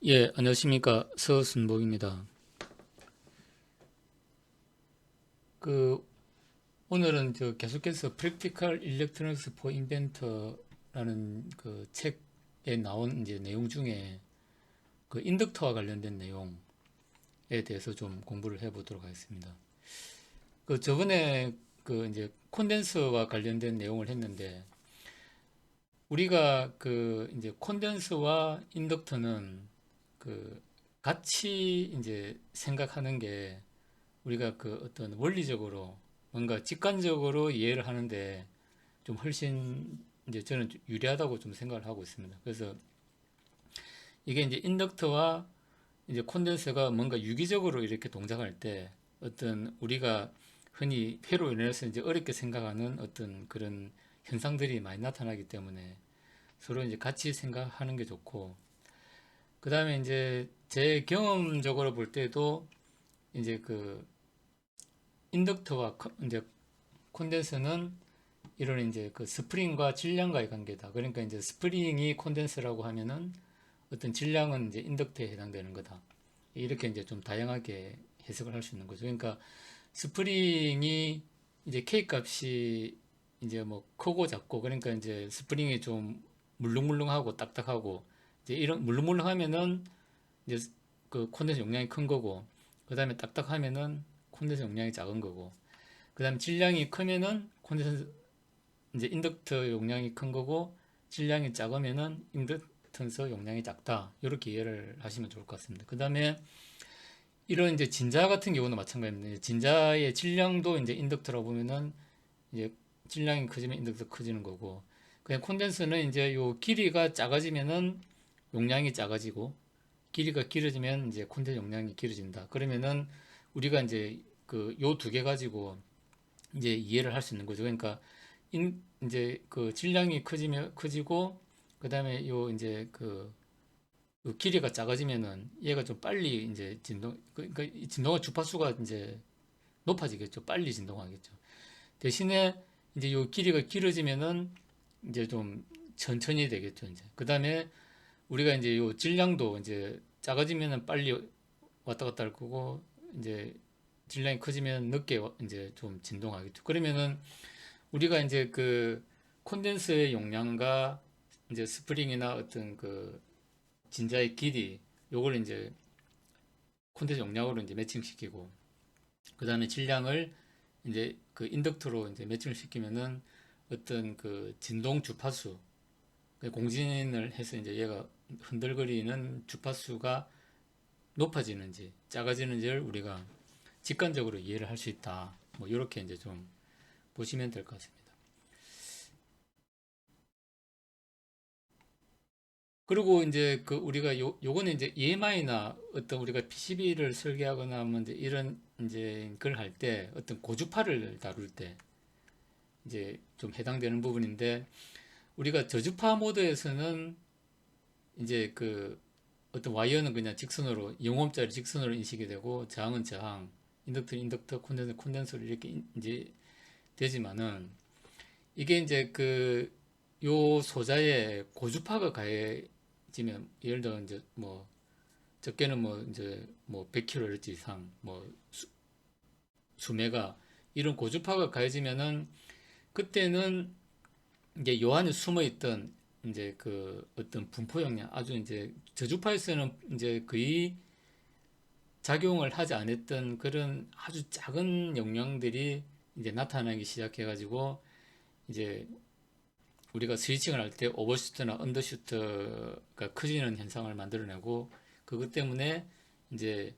예, 안녕하십니까. 서순복입니다. 그, 오늘은 계속해서 Practical Electronics for Inventor라는 그 책에 나온 이제 내용 중에 그 인덕터와 관련된 내용에 대해서 좀 공부를 해보도록 하겠습니다. 그 저번에 그 이제 콘덴서와 관련된 내용을 했는데 우리가 그 이제 콘덴서와 인덕터는 그 같이 이제 생각하는 게 우리가 그 어떤 원리적으로 뭔가 직관적으로 이해를 하는데 좀 훨씬 이제 저는 유리하다고 좀 생각을 하고 있습니다. 그래서 이게 이제 인덕터와 이제 콘덴서가 뭔가 유기적으로 이렇게 동작할 때 어떤 우리가 흔히 폐로 인해서 이제 어렵게 생각하는 어떤 그런 현상들이 많이 나타나기 때문에 서로 이제 같이 생각하는 게 좋고, 그 다음에 이제 제 경험적으로 볼 때도 이제 그 인덕터와 이제 콘덴서는 이런 이제 그 스프링과 질량과의 관계다. 그러니까 이제 스프링이 콘덴서라고 하면은 어떤 질량은 이제 인덕터에 해당되는 거다. 이렇게 이제 좀 다양하게 해석을 할 수 있는 거죠. 그러니까 스프링이 이제 K 값이 이제 뭐 크고 작고, 그러니까 이제 스프링이 좀 물렁물렁하고 딱딱하고 이제 이런 물렁물렁하면은 이제 그 콘덴서 용량이 큰 거고, 그 다음에 딱딱하면은 콘덴서 용량이 작은 거고, 그 다음에 질량이 크면은 콘덴서 이제 인덕터 용량이 큰 거고, 질량이 작으면은 인덕턴서 용량이 작다. 이렇게 이해를 하시면 좋을 것 같습니다. 그 다음에 이런 이제 진자 같은 경우는 마찬가지입니다. 진자의 질량도 이제 인덕터라고 보면은 이제 질량이 커지면 인덕터 커지는 거고, 그냥 콘덴서는 이제 요 길이가 작아지면은 용량이 작아지고, 길이가 길어지면 이제 콘덴서 용량이 길어진다. 그러면은 우리가 이제 그 요 두 개 가지고 이제 이해를 할 수 있는 거죠. 그러니까 이제 그 질량이 커지면 커지고, 그다음에 요 이제 그 길이가 작아지면은 얘가 좀 빨리 이제 그러니까 이 진동의 주파수가 이제 높아지겠죠. 빨리 진동하겠죠. 대신에 이제 요 길이가 길어지면은 이제 좀 천천히 되겠죠. 이제 그다음에 우리가 이제 요 질량도 이제 작아지면은 빨리 왔다 갔다 할 거고, 이제 질량이 커지면 늦게 이제 좀 진동하겠죠. 그러면은 우리가 이제 그 콘덴서의 용량과 이제 스프링이나 어떤 그 진자의 길이, 요걸 이제 콘덴서 용량으로 이제 매칭시키고, 그 다음에 질량을 이제 그 인덕터로 이제 매칭을 시키면은 어떤 그 진동 주파수, 그 공진을 해서 이제 얘가 흔들거리는 주파수가 높아지는지 작아지는지를 우리가 직관적으로 이해를 할 수 있다. 뭐 이렇게 이제 좀 보시면 될 것 같습니다. 그리고 이제 그 우리가 요거는 이제 EMI나 어떤 우리가 PCB를 설계하거나 하면 이제 이런 이제 걸 할 때 어떤 고주파를 다룰 때 이제 좀 해당되는 부분인데, 우리가 저주파 모드에서는 이제 그 어떤 와이어는 그냥 직선으로 영음짜리 직선으로 인식이 되고, 저항은 저항, 인덕터, 콘덴서 이렇게 이제 되지만은, 이게 이제 그 요 소자에 고주파가 가해지면, 예를 들어 이제 뭐 적게는 뭐 이제 뭐 100kHz 이상, 뭐 수메가, 이런 고주파가 가해지면은 그때는 이제 요 안에 숨어 있던 이제 그 어떤 분포 용량, 아주 이제 저주파에서는 이제 거의 작용을 하지 않았던 그런 아주 작은 용량들이 이제 나타나기 시작해가지고, 이제 우리가 스위칭을 할 때 오버슈트나 언더슈트가 커지는 현상을 만들어내고, 그것 때문에 이제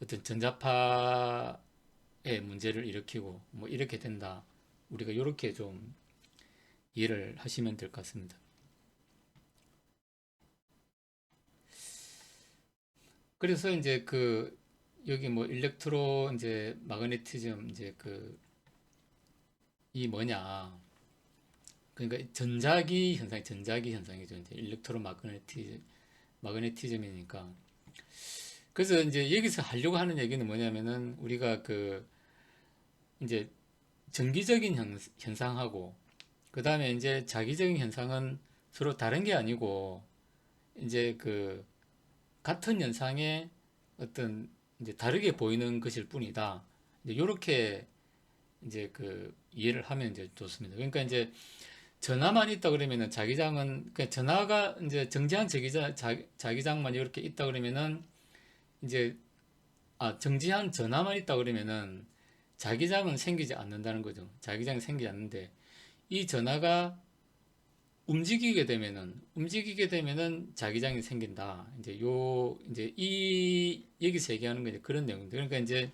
어떤 전자파의 문제를 일으키고 뭐 이렇게 된다. 우리가 이렇게 좀 이해를 하시면 될 것 같습니다. 그래서 이제 그 여기 뭐 일렉트로 이제 마그네티즘 이제 그 이 뭐냐, 그러니까 전자기 현상이죠. 이제 일렉트로 마그네티즘이니까. 그래서 이제 여기서 하려고 하는 얘기는 뭐냐면은, 우리가 그 이제 정기적인 현상하고 그 다음에 이제 자기적인 현상은 서로 다른 게 아니고, 이제 그 같은 현상에 어떤 이제 다르게 보이는 것일 뿐이다. 이제 요렇게 이제 그 이해를 하면 이제 좋습니다. 그러니까 이제 전하만 있다 그러면은 자기장은 그냥 전하가 이제 정지한 자기장만 이렇게 있다 그러면은 이제 정지한 전하만 있다 그러면은 자기장은 생기지 않는다는 거죠. 자기장이 생기지 않는데 이 전하가 움직이게 되면은 자기장이 생긴다. 이제 이 여기서 얘기하는 게 이제 그런 내용입니다. 그러니까 이제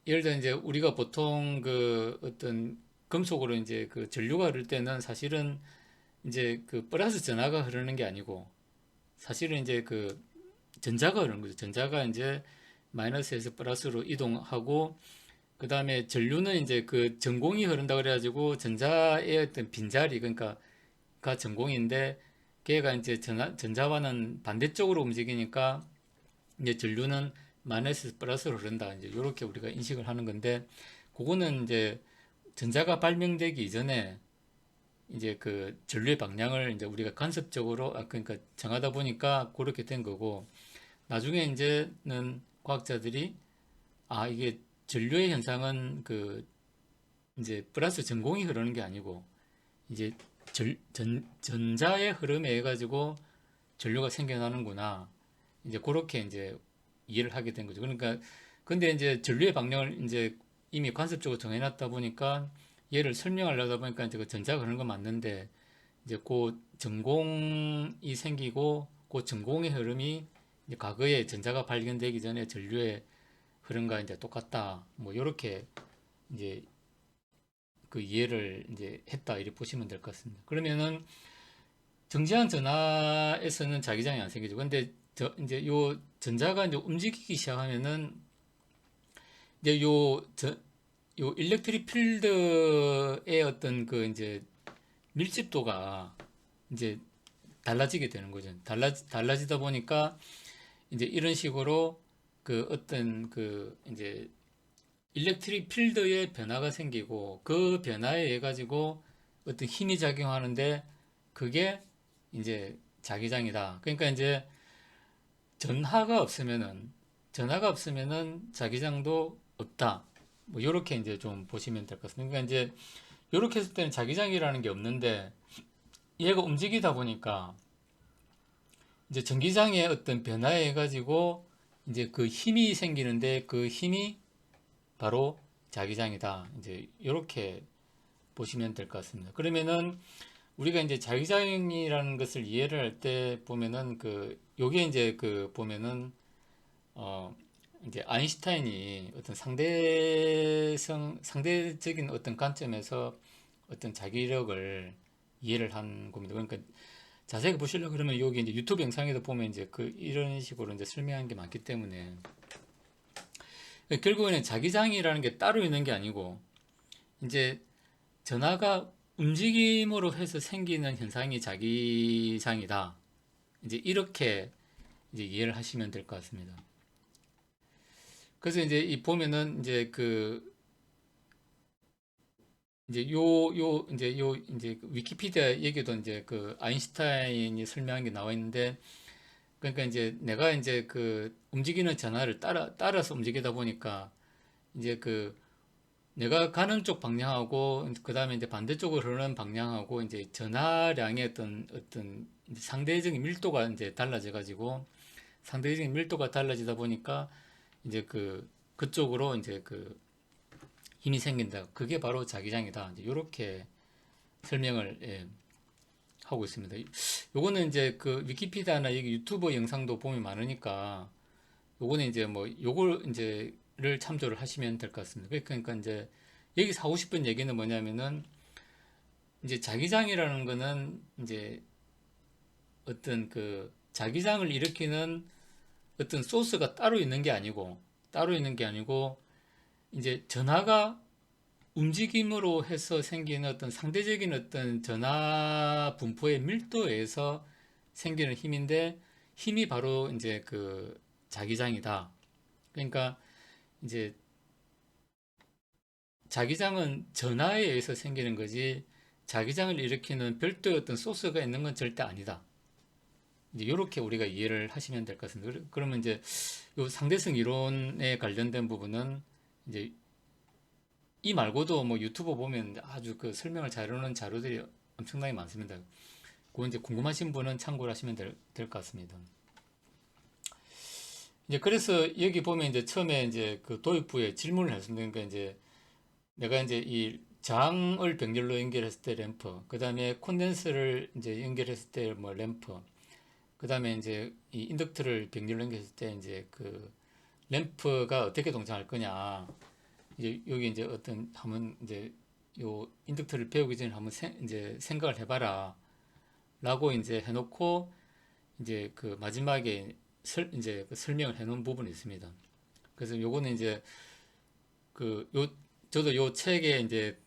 예를 들어 이제 우리가 보통 그 어떤 금속으로 이제 그 전류가 흐를 때는 사실은 이제 그 플러스 전하가 흐르는 게 아니고 사실은 이제 그 전자가 흐르는 거죠. 전자가 이제 마이너스에서 플러스로 이동하고 그 다음에 전류는 이제 그 전공이 흐른다 그래가지고 전자의 어떤 빈자리 그러니까 가 전공인데 걔가 이제 전자와는 반대쪽으로 움직이니까 이제 전류는 마이너스 플러스로 흐른다. 이제 이렇게 우리가 인식을 하는 건데 그거는 이제 전자가 발명되기 이전에 이제 그 전류의 방향을 이제 우리가 간섭적으로 그러니까 정하다 보니까 그렇게 된 거고 나중에 이제는 과학자들이 이게 전류의 현상은 그 이제 플러스 전공이 흐르는 게 아니고 이제 전자의 흐름에 의해 가지고 전류가 생겨나는구나. 이제 그렇게 이제 이해를 하게 된 거죠. 그러니까 근데 이제 전류의 방향을 이제 이미 관습적으로 정해놨다 보니까 얘를 설명하려다 보니까 이제 그 전자가 그런 건 맞는데 이제 그 전공이 생기고 그 전공의 흐름이 이제 과거에 전자가 발견되기 전에 전류의 흐름과 이제 똑같다. 뭐 이렇게 이제 그 이해를 이제 했다 이렇게 보시면 될 것 같습니다. 그러면은 정지한 전하에서는 자기장이 안 생기죠. 근데 이제 요 전자가 이제 움직이기 시작하면은 이제 요 일렉트릭 필드의 어떤 그 이제 밀집도가 이제 달라지게 되는 거죠. 달라지다 보니까 이제 이런 식으로 그 어떤 그 이제 일렉트릭 필드의 변화가 생기고 그 변화에 의해 가지고 어떤 힘이 작용하는데 그게 이제 자기장이다. 그러니까 이제 전하가 없으면은 전하가 없으면은 자기장도 없다. 뭐 이렇게 이제 좀 보시면 될 것 같습니다. 그러니까 이제 이렇게 했을 때는 자기장이라는 게 없는데 얘가 움직이다 보니까 이제 전기장의 어떤 변화에 의해 가지고 이제 그 힘이 생기는데 그 힘이 바로 자기장이다. 이제 이렇게 보시면 될 것 같습니다. 그러면은 우리가 이제 자기장이라는 것을 이해를 할 때 보면은 그 요게 이제 그 보면은 어 이제 아인슈타인이 어떤 상대적인 어떤 관점에서 어떤 자기력을 이해를 한 겁니다. 그러니까 자세히 보시려고 그러면 여기 이제 유튜브 영상에도 보면 이제 그 이런 식으로 이제 설명한 게 많기 때문에 결국에는 자기장이라는 게 따로 있는 게 아니고 이제 전하가 움직임으로 해서 생기는 현상이 자기장이다. 이제 이렇게 이제 이해를 하시면 될 것 같습니다. 그래서 이제 이 보면은 이제 그 이제 이제 그 위키피디아 얘기도 이제 그 아인슈타인이 설명한 게 나와 있는데 그러니까 이제 내가 이제 그 움직이는 전하를 따라서 움직이다 보니까 이제 그 내가 가는 쪽 방향하고 그 다음에 이제 반대쪽으로 흐르는 방향하고 이제 전하량의 어떤 이제 상대적인 밀도가 이제 달라져 가지고 상대적인 밀도가 달라지다 보니까 이제 그쪽으로 이제 그 힘이 생긴다. 그게 바로 자기장이다. 이제 이렇게 설명을 하고 있습니다. 요거는 이제 그 위키피디아나 여기 유튜버 영상도 보면 많으니까 요거는 이제 뭐 요걸 이제를 참조를 하시면 될 것 같습니다. 그러니까 이제 여기서 하고 싶은 얘기는 뭐냐면은 이제 자기장이라는 거는 이제 어떤 그 자기장을 일으키는 어떤 소스가 따로 있는 게 아니고 이제 전하가 움직임으로 해서 생기는 어떤 상대적인 어떤 전하 분포의 밀도에서 생기는 힘인데 힘이 바로 이제 그 자기장이다. 그러니까 이제 자기장은 전하에 의해서 생기는 거지 자기장을 일으키는 별도의 어떤 소스가 있는 건 절대 아니다. 이제 이렇게 우리가 이해를 하시면 될 것 같습니다. 그러면 이제 요 상대성 이론에 관련된 부분은 이제 이 말고도 뭐 유튜브 보면 아주 그 설명을 잘해놓은 자료들이 엄청나게 많습니다. 그거 이제 궁금하신 분은 참고를 하시면 될 것 같습니다. 이제 그래서 여기 보면 이제 처음에 이제 그 도입부에 질문을 했습니다. 그러니까 이제 내가 이제 이 장을 병렬로 연결했을 때 램프, 그 다음에 콘덴서를 이제 연결했을 때 뭐 램프, 그 다음에 이제 이 인덕터를 병렬로 연결했을 때 이제 그 램프가 어떻게 동작할 거냐. 이제 여기 이제 어떤 한번 이제 요 인덕터를 배우기 전에 한번 이제 생각을 해봐라. 라고 이제 해놓고 이제 그 마지막에 이제 그 설명을 해놓은 부분이 있습니다. 그래서 요거는 이제 저도 요 책에 이제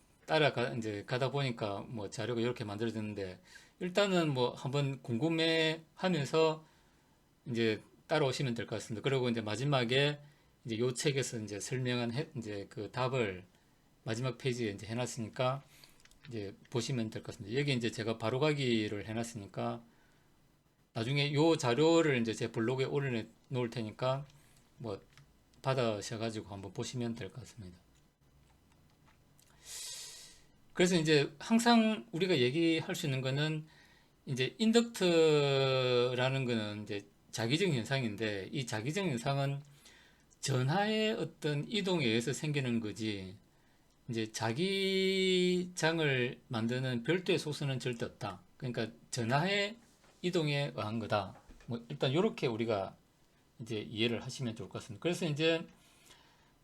이제 가다 보니까 뭐 자료가 이렇게 만들어졌는데 일단은 뭐 한번 궁금해 하면서 이제 따라오시면 될 것 같습니다. 그리고 이제 마지막에 이제 요 책에서 이제 설명한 이제 그 답을 마지막 페이지에 이제 해놨으니까 이제 보시면 될 것 같습니다. 여기 이제 제가 바로가기를 해놨으니까 나중에 요 자료를 이제 제 블로그에 올려놓을 테니까 뭐 받으셔가지고 한번 보시면 될 것 같습니다. 그래서 이제 항상 우리가 얘기할 수 있는 거는 이제 인덕트라는 거는 이제 자기적 현상인데 이 자기적 현상은 전하의 어떤 이동에 의해서 생기는 거지 이제 자기장을 만드는 별도의 소수는 절대 없다. 그러니까 전하의 이동에 의한 거다. 뭐 일단 이렇게 우리가 이제 이해를 하시면 좋을 것 같습니다. 그래서 이제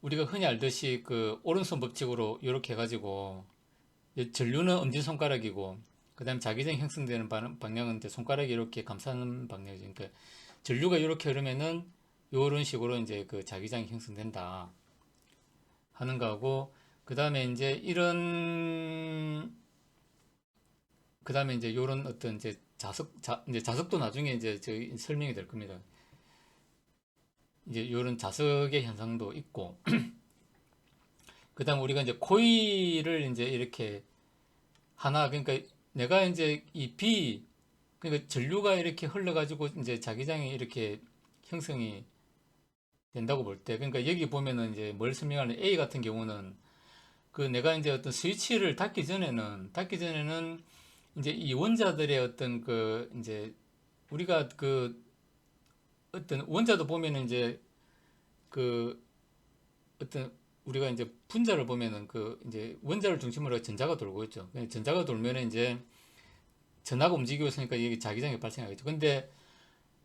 우리가 흔히 알듯이 그 오른손 법칙으로 이렇게 해가지고 전류는 엄지손가락이고 그다음 자기장 형성되는 방향은 이제 손가락이 이렇게 감싸는 방향이죠. 그러니까 전류가 이렇게 흐르면은 이런 식으로 이제 그 자기장이 형성된다 하는 거고 그다음에 이제 그다음에 이제 이런 어떤 이제 이제 자석도 나중에 이제 저희 설명이 될 겁니다. 이제 이런 자석의 현상도 있고 그다음 우리가 이제 코일을 이제 이렇게 하나 그러니까 내가 이제 이 B 그러니까 전류가 이렇게 흘러가지고 이제 자기장이 이렇게 형성이 된다고 볼 때 그러니까 여기 보면은 이제 뭘 설명하는 A 같은 경우는 그 내가 이제 어떤 스위치를 닫기 전에는 이제 이 원자들의 어떤 그 이제 우리가 그 어떤 원자도 보면은 이제 그 어떤 우리가 이제 분자를 보면은 그 이제 원자를 중심으로 전자가 돌고 있죠. 전자가 돌면은 이제 전하가 움직이고 있으니까 이게 자기장이 발생하겠죠. 근데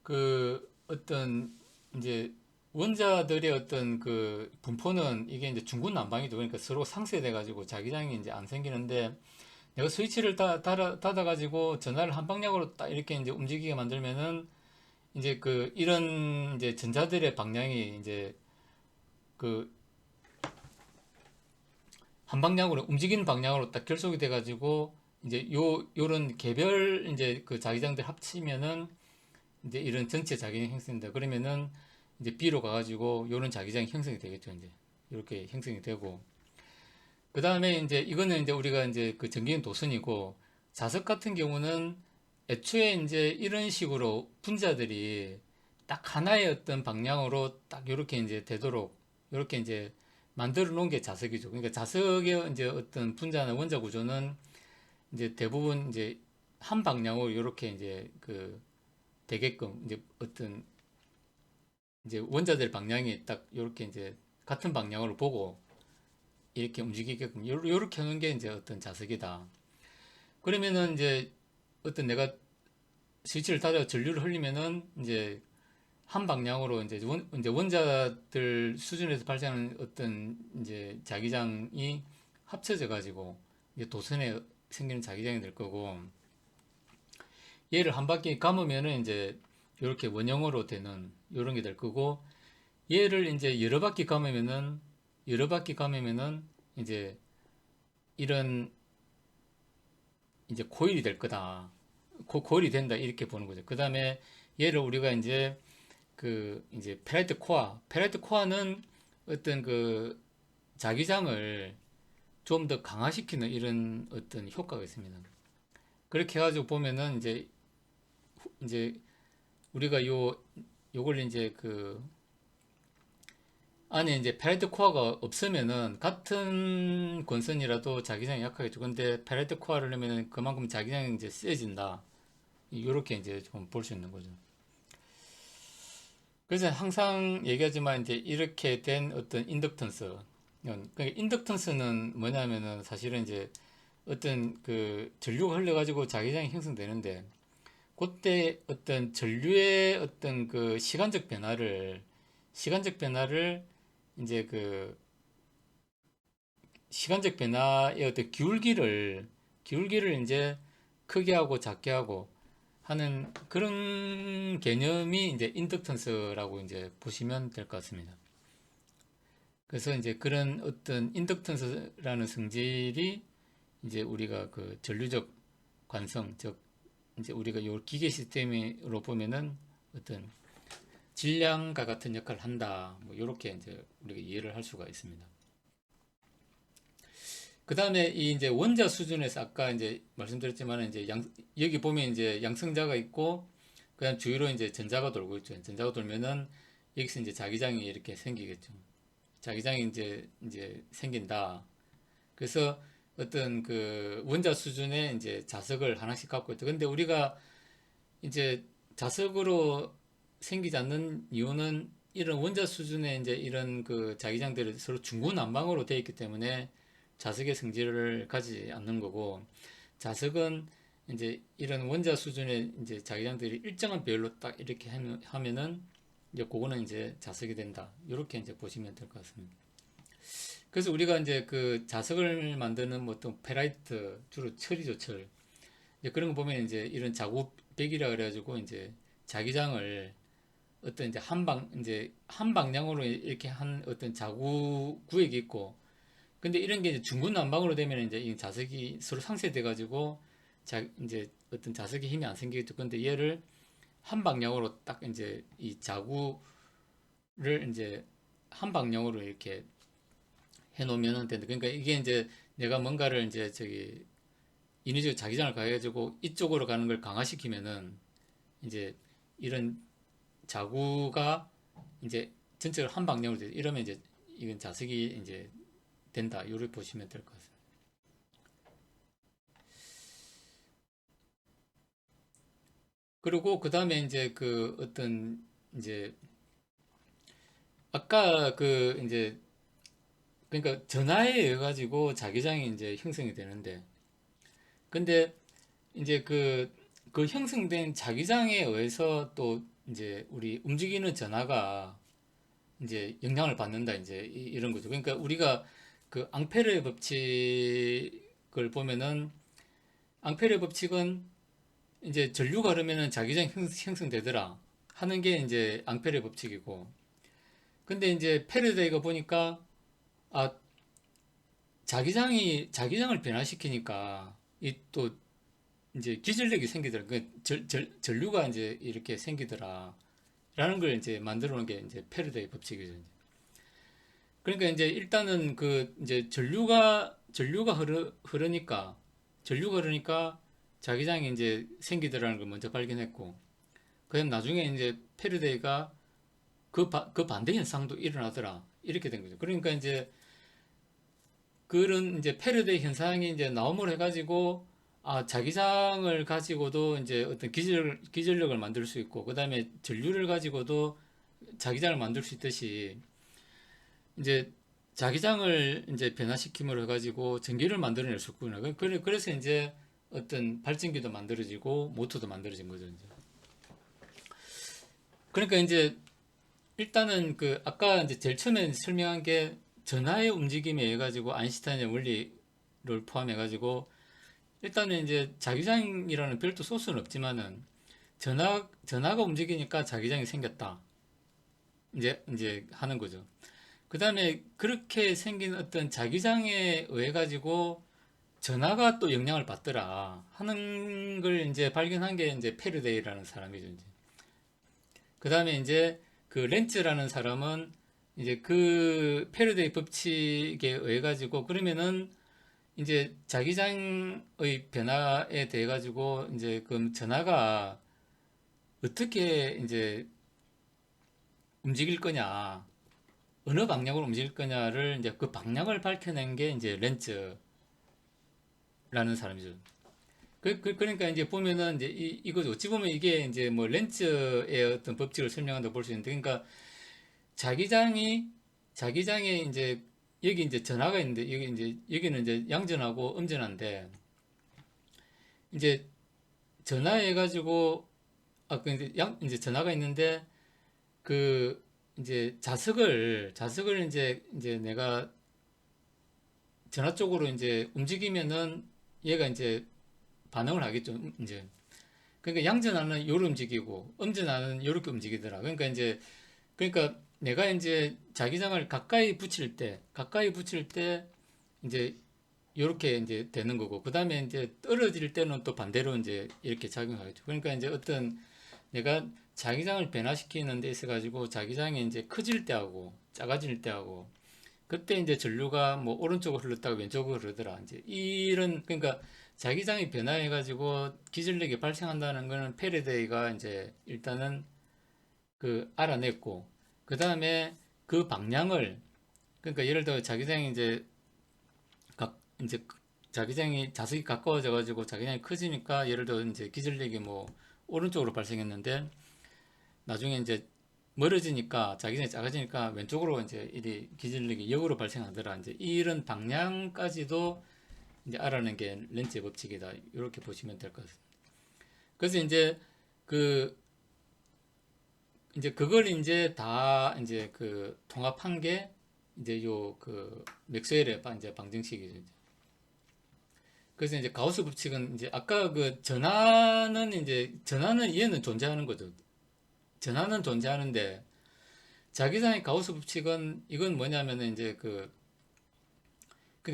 그 어떤 이제 원자들의 어떤 그 분포는 이게 이제 중구난방이죠. 그러니까 서로 상쇄돼 가지고 자기장이 이제 안 생기는데 내가 스위치를 닫아 가지고 전하를 한 방향으로 딱 이렇게 이제 움직이게 만들면은 이제 그 이런 이제 전자들의 방향이 이제 그 한 방향으로 움직이는 방향으로 딱 결속이 돼 가지고 이제 요런 개별 이제 그 자기장들 합치면은 이제 이런 전체 자기장 형성된다. 그러면은 이제 B로 가가지고 요런 자기장이 형성이 되겠죠. 이제 이렇게 형성이 되고 그 다음에 이제 이거는 이제 우리가 이제 그 전기는 도선이고 자석 같은 경우는 애초에 이제 이런 식으로 분자들이 딱 하나의 어떤 방향으로 딱 이렇게 이제 되도록 이렇게 이제 만들어 놓은 게 자석이죠. 그러니까 자석의 이제 어떤 분자나 원자 구조는 이제 대부분 이제 한 방향으로 이렇게 이제 그 되게끔 이제 어떤 이제 원자들 방향이 딱 이렇게 이제 같은 방향으로 보고 이렇게 움직이게끔 요렇게 하는 게 이제 어떤 자석이다. 그러면은 이제 어떤 내가 스위치를 닫아 전류를 흘리면은 이제 한 방향으로 이제 원자들 수준에서 발생하는 어떤 이제 자기장이 합쳐져 가지고 이제 도선에 생기는 자기장이 될 거고 얘를 한 바퀴 감으면은 이제 이렇게 원형으로 되는 이런 게 될 거고 얘를 이제 여러 바퀴 감으면은 이제 이런 이제 코일이 될 거다. 코일이 된다 이렇게 보는 거죠. 그 다음에 얘를 우리가 이제 그 이제 페라이트 코어는 어떤 그 자기장을 좀 더 강화시키는 이런 어떤 효과가 있습니다. 그렇게 해가지고 보면은 이제 우리가 요걸 이제 안에 이제 페라이트 코어가 없으면은 같은 권선이라도 자기장이 약하겠죠. 근데 페라이트 코어를 넣으면은 그만큼 자기장이 이제 세진다. 이렇게 이제 좀 볼 수 있는 거죠. 그래서 항상 얘기하지만 이제 이렇게 된 어떤 인덕턴스. 그러니까 인덕턴스는 뭐냐면은 사실은 이제 어떤 전류가 흘러가지고 자기장이 형성되는데 그때 어떤 전류의 어떤 시간적 변화를 이제 시간적 변화의 어떤 기울기를 이제 크게 하고 작게 하고 하는 그런 개념이 이제 인덕턴스라고 이제 보시면 될 것 같습니다. 그래서 이제 그런 어떤 인덕턴스라는 성질이 이제 우리가 전류적 관성, 즉 이제 우리가 요 기계 시스템으로 보면은 어떤 질량과 같은 역할을 한다. 뭐 이렇게 이제 우리가 이해를 할 수가 있습니다. 그 다음에 이 이제 원자 수준에서 아까 이제 말씀드렸지만 이제 여기 보면 이제 양성자가 있고 그다음 주위로 이제 전자가 돌고 있죠. 전자가 돌면은 여기서 이제 자기장이 이렇게 생기겠죠. 자기장이 이제 생긴다. 그래서 어떤 원자 수준의 이제 자석을 하나씩 갖고 있죠. 근데 우리가 이제 자석으로 생기지 않는 이유는 이런 원자 수준의 이제 이런 자기장들이 서로 중구난방으로 되어 있기 때문에 자석의 성질을 가지지 않는 거고, 자석은 이제 이런 원자 수준의 이제 자기장들이 일정한 비율로 딱 이렇게 하면은 이제 그거는 이제 자석이 된다. 이렇게 이제 보시면 될 것 같습니다. 그래서 우리가 이제 자석을 만드는 뭐 어떤 페라이트, 주로 철이죠, 철. 이제 그런 거 보면 이제 이런 자구백이라 그래가지고 이제 자기장을 어떤 이제 이제 한 방향으로 이렇게 한 어떤 자구 구획이 있고, 근데 이런 게 이제 중구난방으로 되면 이제 이 자석이 서로 상쇄돼 가지고 이제 어떤 자석의 힘이 안 생기겠죠. 근데 얘를 한 방향으로 딱 이제 이 자구를 이제 한 방향으로 이렇게 해 놓으면 된다. 그러니까 이게 이제 내가 뭔가를 이제 인위적으로 자기장을 가해가지고 이쪽으로 가는 걸 강화시키면은 이제 이런 자구가 이제 전체를 한 방향으로 돼. 이러면 이제 이건 자석이 이제 된다. 이렇게 보시면 될 것 같습니다. 그리고 그 다음에 이제 어떤 이제 아까 이제 그러니까 전하에 의해 가지고 자기장이 이제 형성이 되는데, 근데 이제 그 형성된 자기장에 의해서 또 이제 우리 움직이는 전하가 이제 영향을 받는다, 이제 이런 거죠. 그러니까 우리가 앙페르의 법칙을 보면은, 앙페르의 법칙은 이제 전류가 흐르면은 자기장이 형성되더라 하는 게 이제 앙페르의 법칙이고, 근데 이제 페르데이가 보니까 아, 자기장을 변화시키니까 이 또 이제 기전력이 생기더라. 전류가 이제 이렇게 생기더라. 라는 걸 이제 만들어 놓은 게 이제 페르데이 법칙이죠. 그러니까 이제 일단은 이제 전류가 흐르니까 자기장이 이제 생기더라는 걸 먼저 발견했고, 그다음 나중에 이제 페르데이가 그 반대 현상도 일어나더라. 이렇게 된 거죠. 그러니까 이제 그런 이제 패러데이 현상이 이제 나옴을 해가지고 자기장을 가지고도 이제 어떤 기전력을 만들 수 있고, 그 다음에 전류를 가지고도 자기장을 만들 수 있듯이 이제 자기장을 이제 변화시킴으로 해가지고 전기를 만들어낼 수 있구나. 그래서 이제 어떤 발전기도 만들어지고 모터도 만들어진 거죠. 이제. 그러니까 이제 일단은 아까 이제 제일 처음에 설명한 게 전하의 움직임에 의해 가지고 아인슈타인의 원리를 포함해 가지고 일단은 이제 자기장이라는 별도 소스는 없지만은 전하가 움직이니까 자기장이 생겼다. 이제 하는 거죠. 그 다음에 그렇게 생긴 어떤 자기장에 의해 가지고 전하가 또 영향을 받더라 하는 걸 이제 발견한 게 이제 페르데이라는 사람이죠. 이제. 그 다음에 이제 렌츠라는 사람은 이제 페르데이 법칙에 의해 가지고 그러면은 이제 자기장의 변화에 대해 가지고 이제 전하가 어떻게 이제 움직일 거냐, 어느 방향으로 움직일 거냐를 이제 그 방향을 밝혀낸 게 이제 렌즈라는 사람이죠. 그러니까 이제 보면은 이제 이거 어찌 보면 이게 이제 뭐 렌즈의 어떤 법칙을 설명한다고 볼 수 있는데, 그러니까 자기장이 자기장에 이제 여기 이제 전하가 있는데 여기 이제 여기는 이제 양전하고 음전한데 이제 전화해 가지고 그 이제 전화가 있는데 그 이제 자석을 이제 내가 전화 쪽으로 이제 움직이면은 얘가 이제 반응을 하겠죠. 이제 그러니까 양전하는 요렇게 움직이고 음전하는 요렇게 움직이더라. 그러니까 내가 이제 자기장을 가까이 붙일 때 이제 요렇게 이제 되는 거고, 그 다음에 이제 떨어질 때는 또 반대로 이제 이렇게 작용하겠죠. 그러니까 이제 어떤 내가 자기장을 변화시키는 데 있어 가지고 자기장이 이제 커질 때하고 작아질 때하고, 그때 이제 전류가 뭐 오른쪽으로 흘렀다가 왼쪽으로 흐르더라. 이제 이런, 그러니까 자기장이 변화해 가지고 기전력이 발생한다는 거는 패러데이가 이제 일단은 그 알아냈고, 그 다음에 그 방향을, 그러니까 예를 들어 자기장이 이제 자기장이 자석이 가까워져 가지고 자기장이 커지니까 예를 들어 이제 기전력이 뭐 오른쪽으로 발생했는데 나중에 이제 멀어지니까 자기장이 작아지니까 왼쪽으로 이제 이 기전력이 역으로 발생하더라. 이제 이런 방향까지도 이제 알아낸 게 렌즈의 법칙이다. 이렇게 보시면 될 것 같습니다. 그래서 그 이제 그걸 이제 다 이제 그 통합한 게 이제 요 그 맥스웰의 이제 방정식이죠. 그래서 이제 가우스 법칙은 이제 아까 그 전하는 얘는 존재하는 거죠. 전하는 존재하는데 자기장의 가우스 법칙은 이건 뭐냐면은 이제 그러니까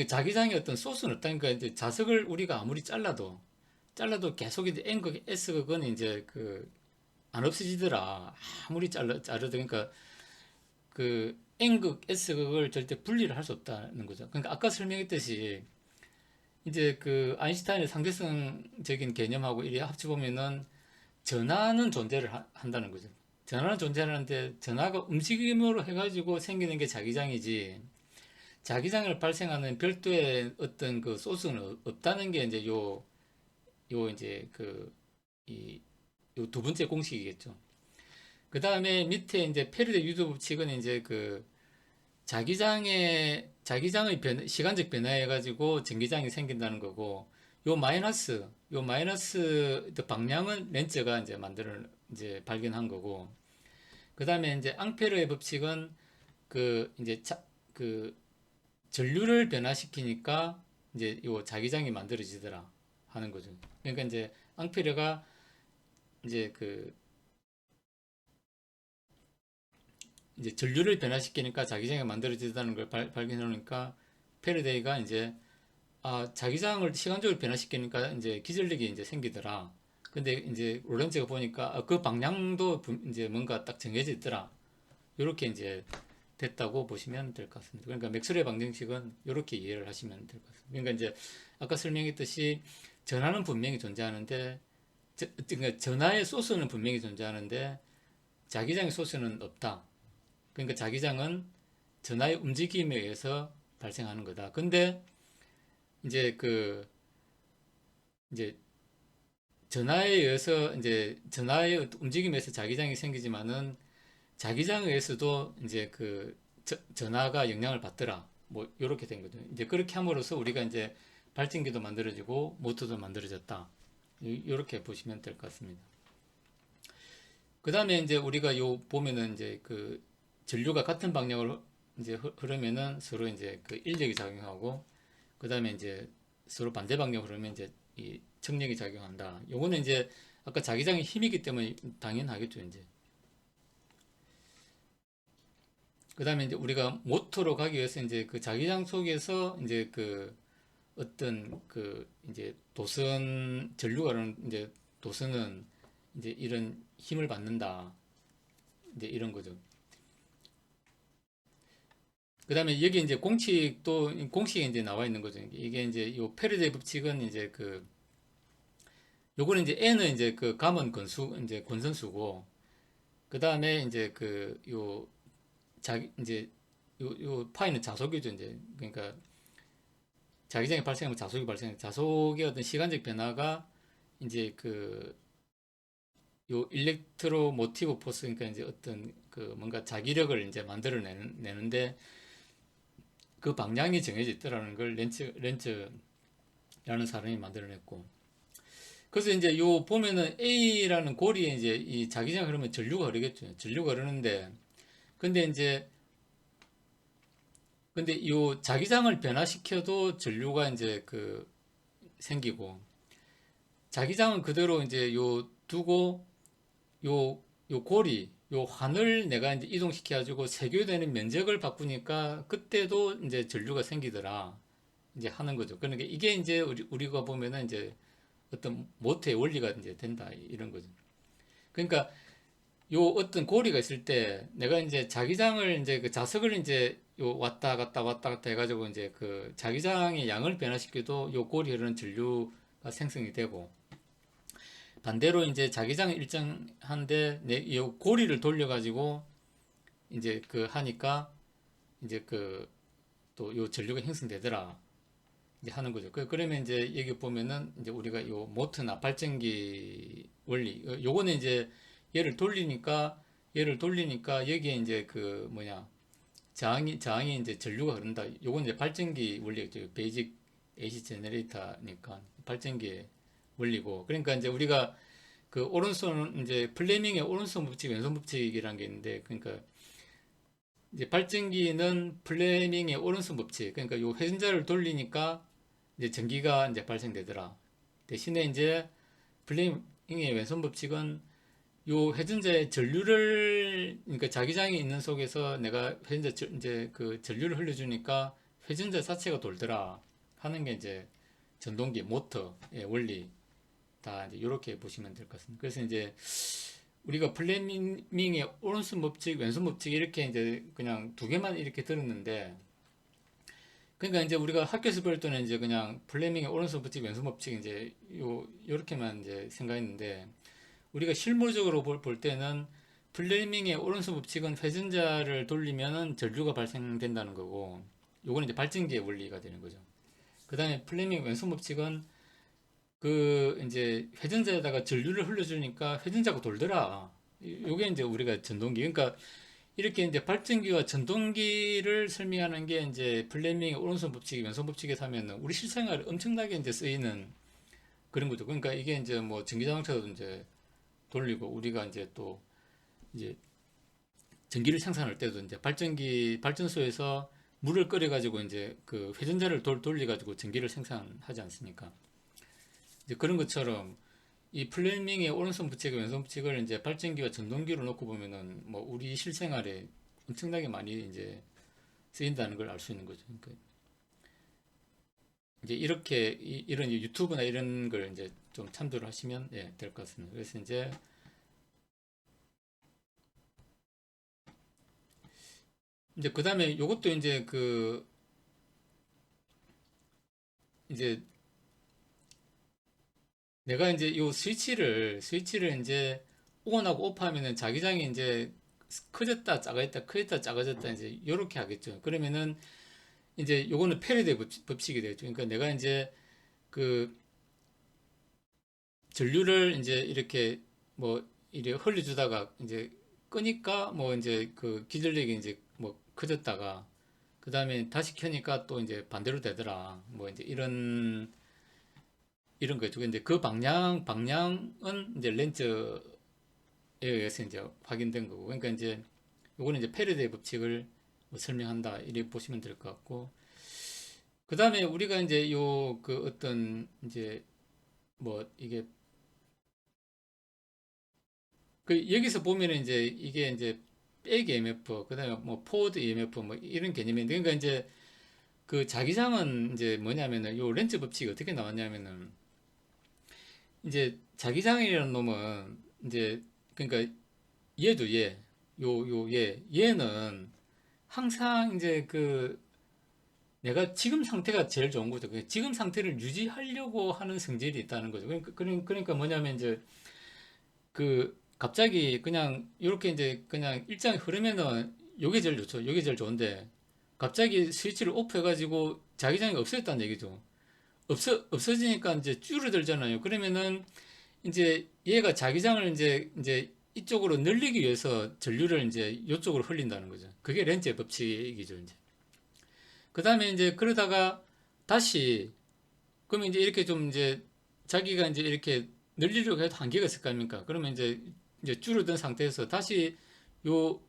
자기장의 어떤 소스는 없다니까. 이제 자석을 우리가 아무리 잘라도 계속 이제 N극, S극은 이제 안 없어지더라. 아무리 자르도. 그러니까 그 N극, S극을 절대 분리를 할 수 없다는 거죠. 그러니까 아까 설명했듯이 이제 그 아인슈타인의 상대성적인 개념하고 이리 합쳐보면은 전하는 존재를 한다는 거죠. 전하는 존재를 하는데 전하가 움직임으로 해가지고 생기는 게 자기장이지, 자기장을 발생하는 별도의 어떤 그 소스는 없다는 게 이제 요 이제 이, 요 두 번째 공식이겠죠. 그 다음에 밑에 이제 페르데 유도 법칙은 이제 자기장의 시간적 변화해 가지고 전기장이 생긴다는 거고, 요 마이너스 방향은 렌즈가 이제 이제 발견한 거고, 그 다음에 이제 앙페르의 법칙은 이제 그 전류를 변화시키니까 이제 요 자기장이 만들어지더라 하는 거죠. 그러니까 이제 앙페르가 이제 이제 전류를 변화시키니까 자기장이 만들어지다는 걸 발견해 놓으니까 페르데이가 이제 자기장을 시간적으로 변화시키니까 이제 기전력이 이제 생기더라. 근데 이제 로렌츠가 보니까 그 방향도 이제 뭔가 딱 정해져 있더라. 이렇게 이제 됐다고 보시면 될 것 같습니다. 그러니까 맥스웰의 방정식은 이렇게 이해를 하시면 될 것 같습니다. 그러니까 이제 아까 설명했듯이 전하는 분명히 존재하는데, 그러니까 전하의 소스는 분명히 존재하는데 자기장의 소스는 없다. 그러니까 자기장은 전하의 움직임에 의해서 발생하는 거다. 근데 이제 이제 전하에 의해서 이제 전하의 움직임에 서 자기장이 생기지만은 자기장에 의해서도 이제 전하가 영향을 받더라. 뭐 이렇게 된 거죠. 이제 그렇게 함으로써 우리가 이제 발전기도 만들어지고 모터도 만들어졌다. 이렇게 보시면 될 것 같습니다. 그 다음에 이제 우리가 보면은 이제 전류가 같은 방향으로 이제 흐르면은 서로 이제 인력이 작용하고, 그 다음에 이제 서로 반대 방향으로 흐르면 이제 이 청력이 작용한다. 요거는 이제 아까 자기장의 힘이기 때문에 당연하겠죠, 이제. 그 다음에 이제 우리가 모터로 가기 위해서 이제 자기장 속에서 이제 어떤 이제 전류가 흐르는 이제 도선은 이제 이런 힘을 받는다. 이제 이런 거죠. 그 다음에 여기 이제 공식이 이제 나와 있는 거죠. 이게 이제 요 페르데 법칙은 이제 요거는 이제 N은 이제 그 감은 건수 이제 권선수고, 그 다음에 이제 그 요 자기 이제 요 파이는 자속이죠. 이제 그러니까 자기장이 발생하면 자속이 발생해. 자속의 어떤 시간적 변화가 이제 그 요 일렉트로 모티브 포스, 그러니까 이제 어떤 그 뭔가 자기력을 이제 만들어내는데 그 방향이 정해져 있더라는 걸 렌츠라는 사람이 만들어냈고. 그래서 이제 요 보면은 A라는 고리에 이제 이 자기장 흐르면 전류가 흐르겠죠. 전류가 흐르는데, 근데 이제 근데 요 자기장을 변화시켜도 전류가 이제 그 생기고, 자기장은 그대로 이제 요 두고 요, 요 고리, 요 환을 내가 이제 이동시켜 가지고 세교되는 면적을 바꾸니까 그때도 이제 전류가 생기더라. 이제 하는 거죠. 그러니까 이게 이제 우리가 보면은 이제 어떤 모터의 원리가 이제 된다. 이런 거죠. 그러니까 요 어떤 고리가 있을 때 내가 이제 자기장을 이제 그 자석을 이제 요 왔다 갔다 해가지고 이제 그 자기장의 양을 변화시켜도 요 고리 흐르는 전류가 생성이 되고, 반대로 이제 자기장이 일정한데 이 고리를 돌려가지고 이제 그 하니까 이제 그 또 요 전류가 형성되더라 이제 하는 거죠. 그러면 이제 여기 보면은 이제 우리가 요 모터나 발전기 원리, 요거는 이제 얘를 돌리니까 여기에 이제 그 뭐냐, 저항이 이제 전류가 흐른다. 요건 이제 발전기 원리겠죠. 베이직 AC 제너레이터니까 발전기의 원리고. 그러니까 이제 우리가 그 오른손 이제 플레밍의 오른손 법칙, 왼손 법칙이라는 게 있는데, 그러니까 이제 발전기는 플레밍의 오른손 법칙, 그러니까 요 회전자를 돌리니까 이제 전기가 이제 발생되더라. 대신에 이제 플레밍의 왼손 법칙은 요 회전자의 전류를, 그러니까 자기장이 있는 속에서 내가 이제 그 전류를 흘려주니까 회전자 자체가 돌더라 하는 게 이제 전동기 모터의 원리. 다 이제 이렇게 보시면 될 것 같습니다. 그래서 이제 우리가 플레밍의 오른손 법칙, 왼손 법칙 이렇게 이제 그냥 두 개만 이렇게 들었는데, 그러니까 이제 우리가 학교에서 배울 때는 이제 그냥 플레밍의 오른손 법칙, 왼손 법칙 이제 요렇게만 이제 생각했는데, 우리가 실무적으로 볼 때는 플레밍의 오른손 법칙은 회전자를 돌리면은 전류가 발생된다는 거고, 요거는 이제 발전기의 원리가 되는 거죠. 그 다음에 플레밍 왼손 법칙은 그 이제 회전자에다가 전류를 흘려주니까 회전자가 돌더라. 요게 이제 우리가 전동기. 그러니까 이렇게 이제 발전기와 전동기를 설명하는 게 이제 플레밍의 오른손 법칙, 왼손 법칙에서 하면은 우리 실생활에 엄청나게 이제 쓰이는 그런 거죠. 그러니까 이게 이제 뭐 전기자동차도 이제 돌리고, 우리가 이제 또 이제 전기를 생산할 때도 이제 발전소에서 물을 끓여가지고 이제 그 회전자를 돌려가지고 전기를 생산하지 않습니까? 이제 그런 것처럼 이 플레밍의 오른손 부칙과 왼손 부칙을 이제 발전기와 전동기로 놓고 보면은 뭐 우리 실생활에 엄청나게 많이 이제 쓰인다는 걸 알 수 있는 거죠. 그러니까 이제 이렇게 런 유튜브나 이런 걸 이제 좀 참조를 하시면 예, 될 것 같습니다. 그래서 이제 그다음에 요것도 이제 그 이제 내가 이제 요 스위치를 이제 ON하고 오프하면은 자기장이 이제 커졌다 작아졌다 커졌다 작아졌다 이제 요렇게 하겠죠. 그러면은 이제 요거는 패러데이 법칙이 되겠죠. 그러니까 내가 이제 그 전류를 이제 이렇게 뭐 이래 흘려주다가 이제 끄니까 뭐 이제 그 기전력이 이제 뭐 커졌다가 그 다음에 다시 켜니까 또 이제 반대로 되더라. 뭐 이제 이런 거죠. 근데 그 방향은 이제 렌즈에 의해서 이제 확인된 거고. 그러니까 이제 요거는 이제 패러데이 법칙을 뭐 설명한다. 이렇게 보시면 될 것 같고. 그 다음에 우리가 이제 요 그 어떤 이제 뭐 이게 그 여기서 보면은 이제 이게 이제 백 EMF, 그다음에 뭐 포워드 EMF 뭐 이런 개념인데, 그러니까 이제 그 자기장은 이제 뭐냐면은 요 렌즈 법칙이 어떻게 나왔냐면은 이제 자기장이라는 놈은 이제 그러니까 얘도 얘는 항상 이제 그 내가 지금 상태가 제일 좋은 거죠. 지금 상태를 유지하려고 하는 성질이 있다는 거죠. 그러니까 뭐냐면 이제 그 갑자기 그냥 이렇게 이제 그냥 일정이 흐르면은 요게 제일 좋죠. 요게 제일 좋은데 갑자기 스위치를 오프해가지고 자기장이 없어졌다는 얘기죠. 없어지니까 이제 줄어들잖아요. 그러면은 이제 얘가 자기장을 이제 이쪽으로 늘리기 위해서 전류를 이제 이쪽으로 흘린다는 거죠. 그게 렌즈의 법칙이죠, 이제. 그 다음에 이제 그러다가 다시 그러면 이제 이렇게 좀 이제 자기가 이제 이렇게 늘리려고 해도 한계가 있을 거 아닙니까? 그러면 이제 줄어든 상태에서 다시 요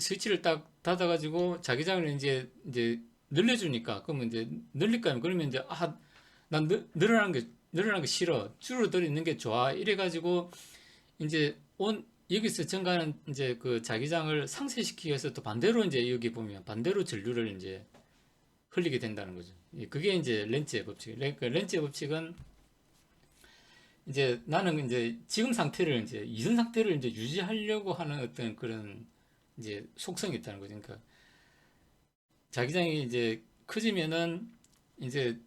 스위치를 딱 닫아가지고 자기장을 이제 늘려주니까 그러면 이제 늘릴 거 아니에요? 그러면 이제 난 늘어나는 게 싫어. 줄어들이는 게 좋아. 이래가지고 이제 여기서 증가하는 이제 그 자기장을 상쇄시키기 위해서 또 반대로 이제 여기 보면 반대로 전류를 이제 흘리게 된다는 거죠. 그게 이제 렌츠의 법칙. 그 렌츠의 법칙은 이제 나는 이제 지금 상태를 이제 이전 상태를 이제 유지하려고 하는 어떤 그런 이제 속성이 있다는 거죠. 그러니까 자기장이 이제 커지면은 이제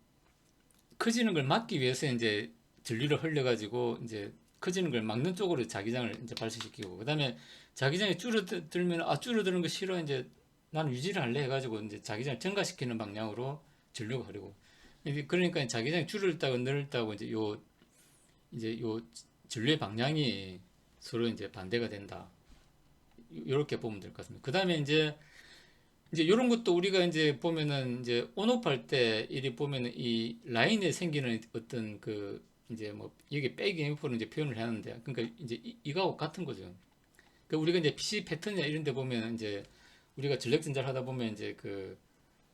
커지는 걸 막기 위해서 이제 전류를 흘려가지고 이제 커지는 걸 막는 쪽으로 자기장을 이제 발생시키고 그다음에 자기장이 줄어들면 줄어드는 거 싫어 이제 나는 유지를 할래 해가지고 이제 자기장을 증가시키는 방향으로 전류가 흐르고 그러니까 자기장이 줄었다고 늘었다고 이제 요 전류의 방향이 서로 이제 반대가 된다. 이렇게 보면 될 것 같습니다. 그 다음에 이제 이런 것도 우리가 이제 보면은 이제 온오프 할 때 이리 보면은 이 라인에 생기는 어떤 그 이제 뭐 여기 백 EMF로 이제 표현을 하는데 그러니까 이제 이거하고 같은 거죠. 그 우리가 이제 PC 패턴이나 이런 데 보면 이제 우리가 전력전자를 하다 보면 이제 그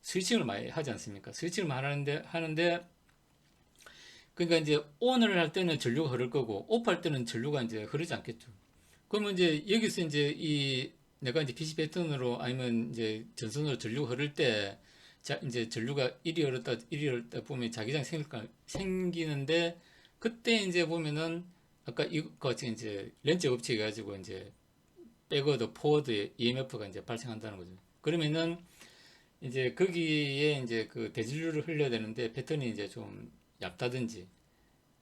스위칭을 많이 하지 않습니까? 스위칭을 많이 하는데 그러니까 이제 ON을 할 때는 전류가 흐를 거고 오프 할 때는 전류가 이제 흐르지 않겠죠. 그러면 이제 여기서 이제 내가 이제 PC 패턴으로 아니면 이제 전선으로 전류가 흐를 때 이제 전류가 이리 흐르다 보면 자기장이 생기는데 그때 이제 보면은 아까 이거 같이 이제 렌즈 법칙 가지고 이제 백워드, 포워드 EMF가 이제 발생한다는 거죠. 그러면은 이제 거기에 이제 그 대전류를 흘려야 되는데 패턴이 이제 좀 얇다든지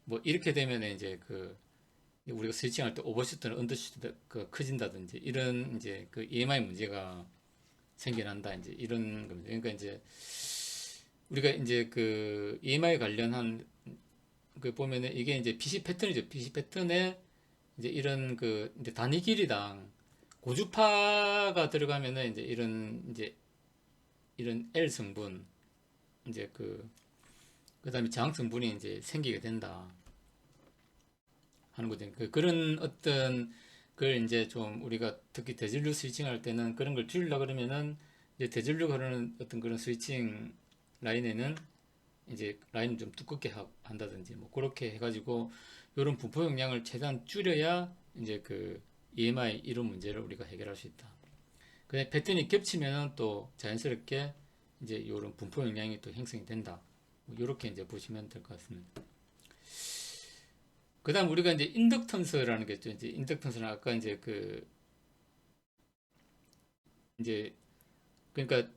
뭐 이렇게 되면 이제 그 우리가 스위칭할 때 오버슈트나 언더슈트 그 커진다든지 이런 이제 그 EMI 문제가 생겨난다 이제 이런 겁니다. 그러니까 이제 우리가 이제 그 EMI 관련한 그 보면은 이게 이제 PC 패턴이죠. PC 패턴에 이제 이런 그 이제 단위 길이당 고주파가 들어가면은 이제 이런 L 성분 이제 그다음에 저항 성분이 이제 생기게 된다. 하는 거죠. 그런 어떤 걸 이제 좀 우리가 특히 대전류 스위칭 할 때는 그런 걸 줄이려고 그러면은 이제 대전류가 흐르는 어떤 그런 스위칭 라인에는 이제 라인을 좀 두껍게 한다든지 뭐 그렇게 해가지고 이런 분포 용량을 최대한 줄여야 이제 그 EMI 이런 문제를 우리가 해결할 수 있다. 근데 패턴이 겹치면은 또 자연스럽게 이제 이런 분포 용량이 또 형성이 된다. 뭐 이렇게 이제 보시면 될 것 같습니다. 그 다음 우리가 이제 인덕턴스라는 게 있죠. 이제 인덕턴스는 아까 이제 그러니까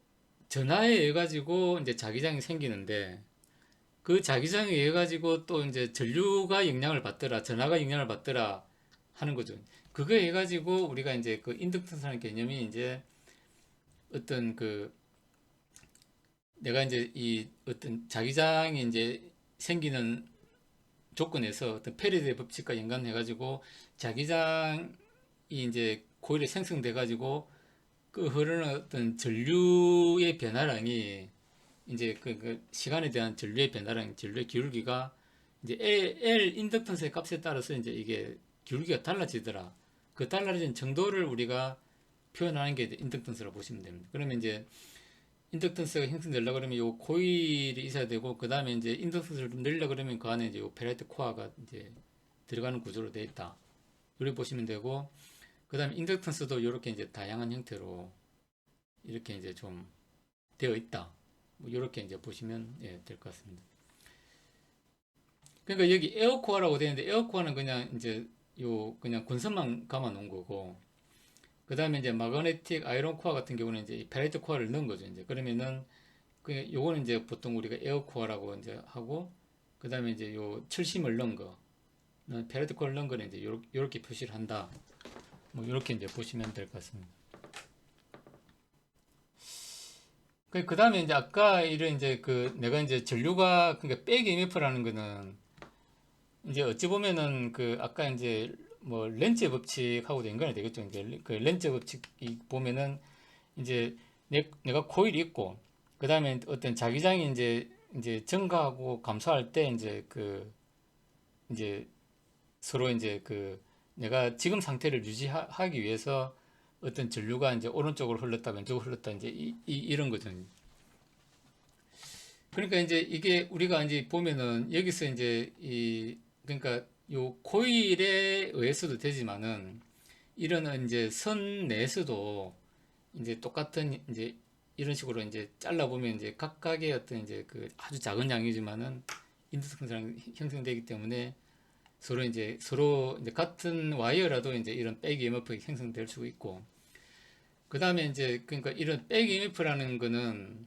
전하에 의해 가지고 이제 자기장이 생기는데 그 자기장에 의해 가지고 또 이제 전류가 영향을 받더라, 전하가 영향을 받더라 하는 거죠. 그거에 의해 가지고 우리가 이제 그 인덕턴스라는 개념이 이제 어떤 내가 이제 이 어떤 자기장이 이제 생기는 조건에서 어떤 페레드의 법칙과 연관해 가지고 자기장이 이제 고일에 생성돼 가지고 그 흐르는 어떤 전류의 변화량이 이제 그 시간에 대한 전류의 변화량, 전류의 기울기가 이제 L 인덕턴스의 값에 따라서 이제 이게 기울기가 달라지더라. 그 달라진 정도를 우리가 표현하는 게 인덕턴스라고 보시면 됩니다. 그러면 이제 인덕턴스가 형성되려고 그러면 요 코일이 있어야 되고 그 다음에 이제 인덕턴스를 좀 늘리려고 그러면 그 안에 이제 요 페라이트 코어가 이제 들어가는 구조로 되어 있다. 이렇게 보시면 되고 그 다음에 인덕턴스도 이렇게 이제 다양한 형태로 이렇게 이제 좀 되어 있다. 뭐 이렇게 이제 보시면 될 것 같습니다. 그러니까 여기 에어코어라고 되어 있는데 에어코어는 그냥 이제 요 그냥 권선만 감아 놓은 거고 그 다음에 이제 마그네틱 아이론 코어 같은 경우는 이제 페라이트 코어를 넣은 거죠. 이제 그러면은 그 요거는 이제 보통 우리가 에어코어라고 이제 하고, 그 다음에 이제 요 철심을 넣은 거, 페라이트 코어를 넣은 거는 이제 요렇게 표시를 한다. 뭐 요렇게 이제 보시면 될 것 같습니다. 그 다음에 이제 아까 이런 이제 그 내가 이제 전류가, 그러니까 백 EMF라는 거는 이제 어찌 보면은 그 아까 이제 뭐 렌즈 법칙하고도 연관이 되겠죠. 이제 그 렌즈 법칙 보면은 이제 내가 코일이 있고, 그 다음에 어떤 자기장이 이제 증가하고 감소할 때 이제 그 이제 서로 이제 그 내가 지금 상태를 유지하기 위해서 어떤 전류가 이제 오른쪽으로 흘렀다 왼쪽으로 흘렀다 이제 이런 거죠. 그러니까 이제 이게 우리가 이제 보면은 여기서 이제 그러니까 요 코일에 의해서도 되지만은 이런 이제 선 내에서도 이제 똑같은 이제 이런 식으로 이제 잘라 보면 이제 각각의 어떤 이제 그 아주 작은 양이지만은 인덕션이 형성되기 때문에 서로 이제 같은 와이어라도 이제 이런 백 EMF가 형성될 수 있고, 그 다음에 이제 그러니까 이런 백 EMF라는 거는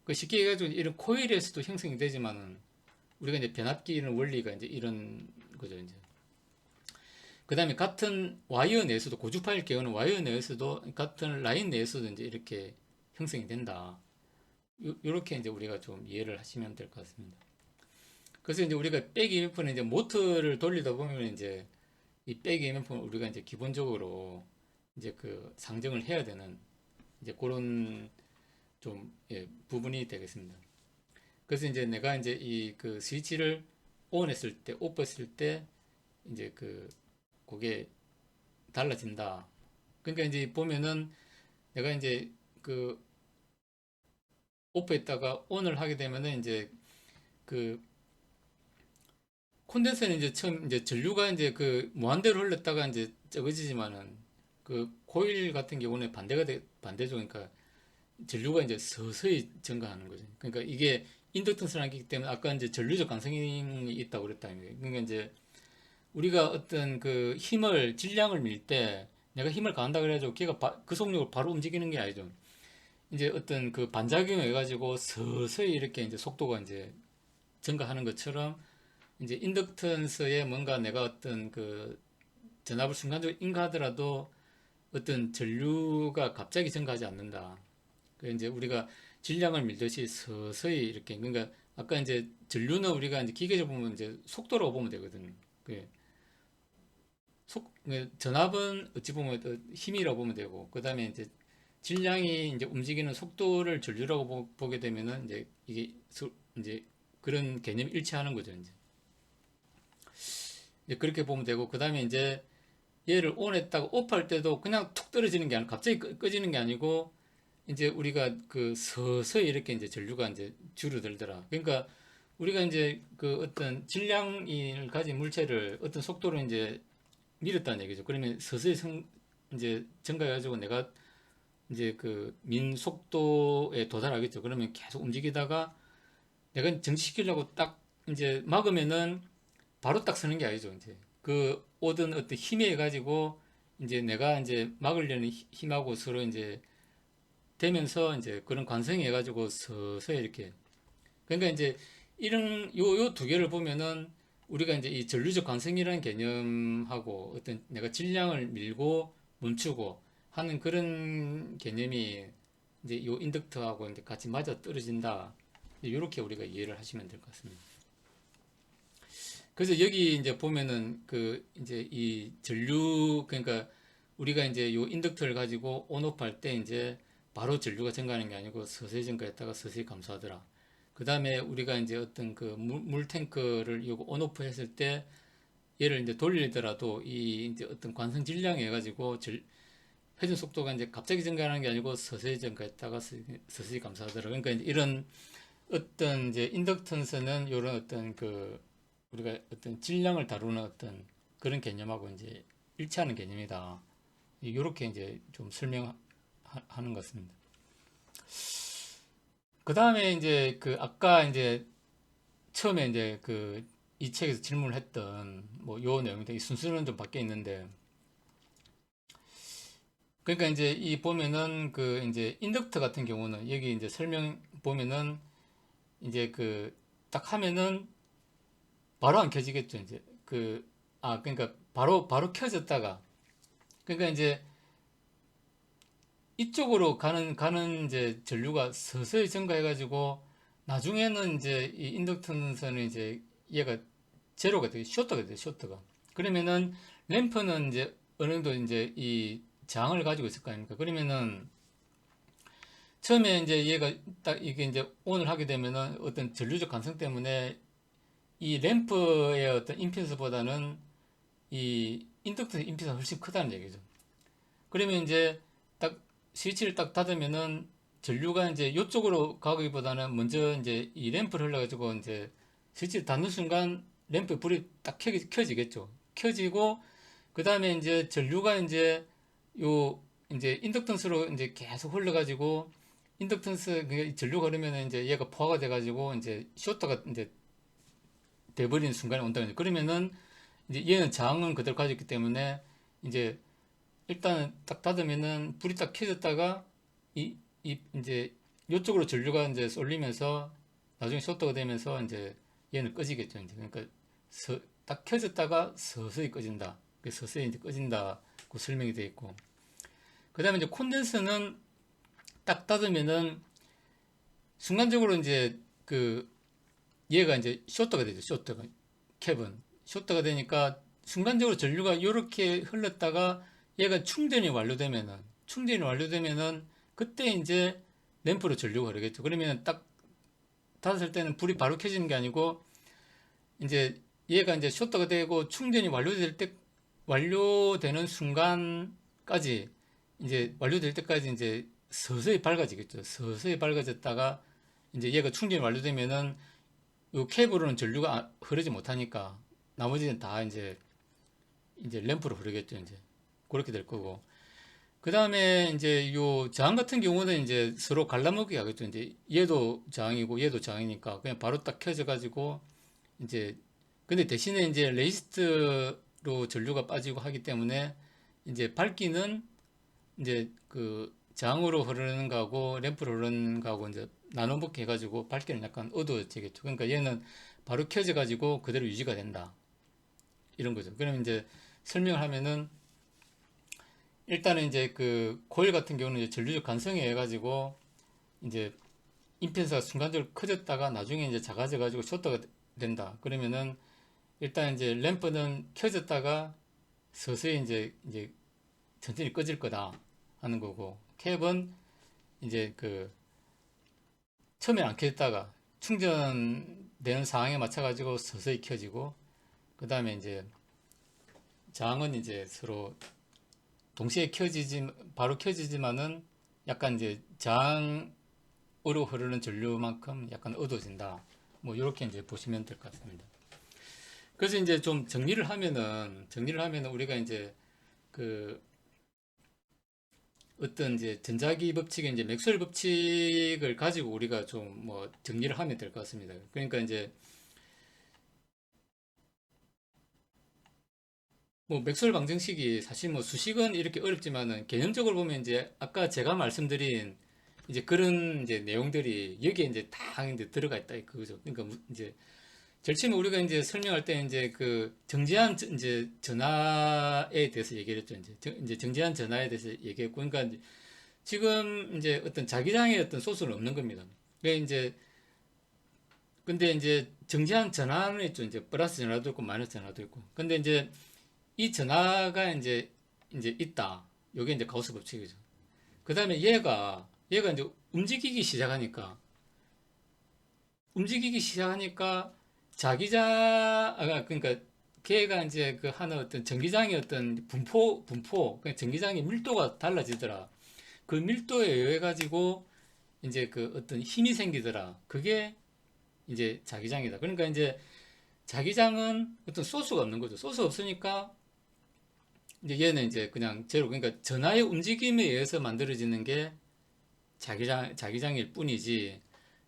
그 쉽게 얘기해가지고 이런 코일에서도 형성이 되지만은 우리가 이제 변압기 이런 원리가 이제 이런 거죠. 이제 그 다음에 같은 와이어 내에서도, 고주파일 경우는 와이어 내에서도 같은 라인 내에서도 이제 이렇게 형성이 된다. 요렇게 이제 우리가 좀 이해를 하시면 될 것 같습니다. 그래서 이제 우리가 백 EMF는 이제 모터를 돌리다 보면 이제 이 백 EMF는 우리가 이제 기본적으로 이제 그 상정을 해야 되는 이제 그런 좀 부분이 되겠습니다. 그래서 이제 내가 이제 이 그 스위치를 ON 했을 때, 오프 했을 때 이제 그게 달라진다. 그러니까 이제 보면은 내가 이제 그 오프 했다가 ON을 하게 되면은 이제 그 콘덴서는 이제 처음 이제 전류가 이제 그 무한대로 흘렀다가 이제 적어지지만은 그 코일 같은 경우는 반대죠. 그러니까 전류가 이제 서서히 증가하는 거죠. 그러니까 이게 인덕턴스라기 때문에 아까 이제 전류적 강성이 있다고 그랬다. 그러니까 이제 우리가 어떤 그 힘을, 질량을 밀 때 내가 힘을 가한다 그래가지고 걔가 그 속력으로 바로 움직이는 게 아니죠. 이제 어떤 그 반작용을 해가지고 서서히 이렇게 이제 속도가 이제 증가하는 것처럼 이제 인덕턴스에 뭔가 내가 어떤 그 전압을 순간적으로 인가하더라도 어떤 전류가 갑자기 증가하지 않는다. 그 이제 우리가 질량을 밀듯이 서서히 이렇게, 그러니까 아까 이제 전류는 우리가 이제 기계적으로 보면 이제 속도라고 보면 되거든. 그 전압은 어찌 보면 힘이라고 보면 되고, 그 다음에 이제 질량이 이제 움직이는 속도를 전류라고 보게 되면은 이제 이게 이제 그런 개념이 일치하는 거죠. 이제 그렇게 보면 되고, 그 다음에 이제 얘를 ON 했다가 오프 할 때도 그냥 툭 떨어지는 게 아니고 갑자기 꺼지는 게 아니고 이제 우리가 그 서서히 이렇게 이제 전류가 이제 줄어들더라. 그러니까 우리가 이제 그 어떤 질량을 가진 물체를 어떤 속도로 이제 밀었다는 얘기죠. 그러면 서서히 이제 증가해가지고 내가 이제 그 민 속도에 도달하겠죠. 그러면 계속 움직이다가 내가 정지시키려고 딱 이제 막으면은 바로 딱 서는 게 아니죠. 이제 그 오던 어떤 힘에 해가지고 이제 내가 이제 막으려는 힘하고 서로 이제 되면서 이제 그런 관성이 해가지고 서서히 이렇게, 그러니까 이제 이런 요 두 개를 보면은 우리가 이제 이 전류적 관성이라는 개념하고 어떤 내가 질량을 밀고 멈추고 하는 그런 개념이 이제 요 인덕터하고 이제 같이 맞아 떨어진다. 이렇게 우리가 이해를 하시면 될 것 같습니다. 그래서 여기 이제 보면은 그 이제 이 전류, 그러니까 우리가 이제 요 인덕터를 가지고 온오프 할 때 이제 바로 전류가 증가하는 게 아니고 서서히 증가했다가 서서히 감소하더라. 그 다음에 우리가 이제 어떤 그 물 탱크를 요거 온오프 했을 때 얘를 이제 돌리더라도 이 이제 어떤 관성 질량에 해가지고 회전 속도가 이제 갑자기 증가하는 게 아니고 서서히 증가했다가 서서히 감소하더라. 그러니까 이제 이런 어떤 이제 인덕턴스는 이런 어떤 그 우리가 어떤 질량을 다루는 어떤 그런 개념하고 이제 일치하는 개념이다. 이렇게 이제 좀 설명하는 것 같습니다. 그 다음에 이제 그 아까 이제 처음에 이제 그 이 책에서 질문을 했던 뭐 요 내용인데 이 순서는 좀 바뀌어 있는데 그러니까 이제 이 보면은 그 이제 인덕터 같은 경우는 여기 이제 설명 보면은 이제 그 딱 하면은 바로 안 켜지겠죠. 이제 그러니까 바로 켜졌다가 그러니까 이제 이쪽으로 가는 이제 전류가 서서히 증가해가지고 나중에는 이제 이 인덕턴스는 이제 얘가 제로가 돼요. 쇼트가 돼요. 쇼트가. 그러면은 램프는 이제 어느 정도 이제 이 저항을 가지고 있을 거 아닙니까? 그러면은 처음에 이제 얘가 딱 이게 이제 ON을 하게 되면은 어떤 전류적 관성 때문에 이 램프의 어떤 임피던스보다는 이 인덕턴스 임피던스가 훨씬 크다는 얘기죠. 그러면 이제 딱 스위치를 딱 닫으면은 전류가 이제 이쪽으로 가기보다는 먼저 이제 이 램프를 흘러가지고 이제 스위치를 닫는 순간 램프 불이 딱 켜지겠죠. 켜지고 그 다음에 이제 전류가 이제 요 이제 인덕턴스로 이제 계속 흘러가지고 인덕턴스 그 전류가 흐르면 이제 얘가 포화가 돼가지고 이제 쇼트가 이제 돼버리는 순간에 온다. 그러면은 이제 얘는 저항은 그대로 가지고 있기 때문에 이제 일단은 딱 닫으면은 불이 딱 켜졌다가 이제 이쪽으로 전류가 이제 쏠리면서 나중에 쇼트가 되면서 이제 얘는 꺼지겠죠. 이제 그러니까 딱 켜졌다가 서서히 꺼진다. 서서히 이제 꺼진다고 설명이 되어 있고. 그 다음에 이제 콘덴서는 딱 닫으면은 순간적으로 이제 그 얘가 이제 쇼트가 되죠. 쇼트가 캡은 쇼트가 되니까 순간적으로 전류가 이렇게 흘렀다가 얘가 충전이 완료되면은 그때 이제 램프로 전류가 흐르겠죠. 그러면 딱 닫았을 때는 불이 바로 켜지는 게 아니고 이제 얘가 이제 쇼트가 되고 충전이 완료되는 순간까지 이제 완료될 때까지 이제 서서히 밝아지겠죠. 서서히 밝아졌다가 이제 얘가 충전이 완료되면은 이 케이블로는 전류가 흐르지 못하니까 나머지는 다 이제 램프로 흐르겠죠. 이제 그렇게 될 거고. 그 다음에 이제 요 저항 같은 경우는 이제 서로 갈라먹기 하겠죠. 이제 얘도 저항이고 얘도 저항이니까 그냥 바로 딱 켜져 가지고 이제 근데 대신에 이제 레지스트로 전류가 빠지고 하기 때문에 이제 밝기는 이제 그 저항으로 흐르는 거하고 램프로 흐르는 거하고 이제 나눠 먹게 해가지고 밝기는 약간 어두워지겠죠. 그러니까 얘는 바로 켜져 가지고 그대로 유지가 된다. 이런 거죠. 그러면 이제 설명을 하면은 일단은 이제 그 코일 같은 경우는 이제 전류적 간성에 의해 가지고 이제 임피던스가 순간적으로 커졌다가 나중에 이제 작아져 가지고 쇼트가 된다. 그러면은 일단 이제 램프는 켜졌다가 서서히 이제 천천히 꺼질 거다 하는 거고 캡은 이제 그 처음에 안 켜졌다가 충전되는 상황에 맞춰 가지고 서서히 켜지고 그 다음에 이제 저항은 이제 서로 동시에 바로 켜지지만은 약간 이제 저항으로 흐르는 전류만큼 약간 어두워진다. 뭐, 이렇게 이제 보시면 될 것 같습니다. 그래서 이제 좀 정리를 하면은 우리가 이제 그 어떤 이제 전자기 법칙의 이제 맥스웰 법칙을 가지고 우리가 좀 뭐 정리를 하면 될 것 같습니다. 그러니까 이제 뭐 맥스웰 방정식이 사실 뭐 수식은 이렇게 어렵지만은 개념적으로 보면 이제 아까 제가 말씀드린 이제 그런 이제 내용들이 여기에 이제 다 이제 들어가 있다 그거죠. 그러니까 이제 제일 처음에 우리가 이제 설명할 때 이제 그 정제한 이제 전하에 대해서 얘기를 했죠. 이제 정제한 전하에 대해서 얘기했고, 그러니까 이제 지금 이제 어떤 자기장의 어떤 소스는 없는 겁니다. 그러니까 이제 근데 이제 정제한 전하는 있죠. 이제 플러스 전하도 있고 마이너스 전하도 있고. 근데 이제 이 전하가 이제 있다. 요게 이제 가우스 법칙이죠. 그 다음에 얘가 이제 움직이기 시작하니까 그러니까 걔가 이제 그 하는 어떤 전기장의 어떤 그러니까 전기장의 밀도가 달라지더라. 그 밀도에 의해 가지고 이제 그 어떤 힘이 생기더라. 그게 이제 자기장이다. 그러니까 이제 자기장은 어떤 소스가 없는 거죠. 소스 없으니까 이제 얘는 이제 그냥 제로. 그러니까 전하의 움직임에 의해서 만들어지는 게 자기장일 뿐이지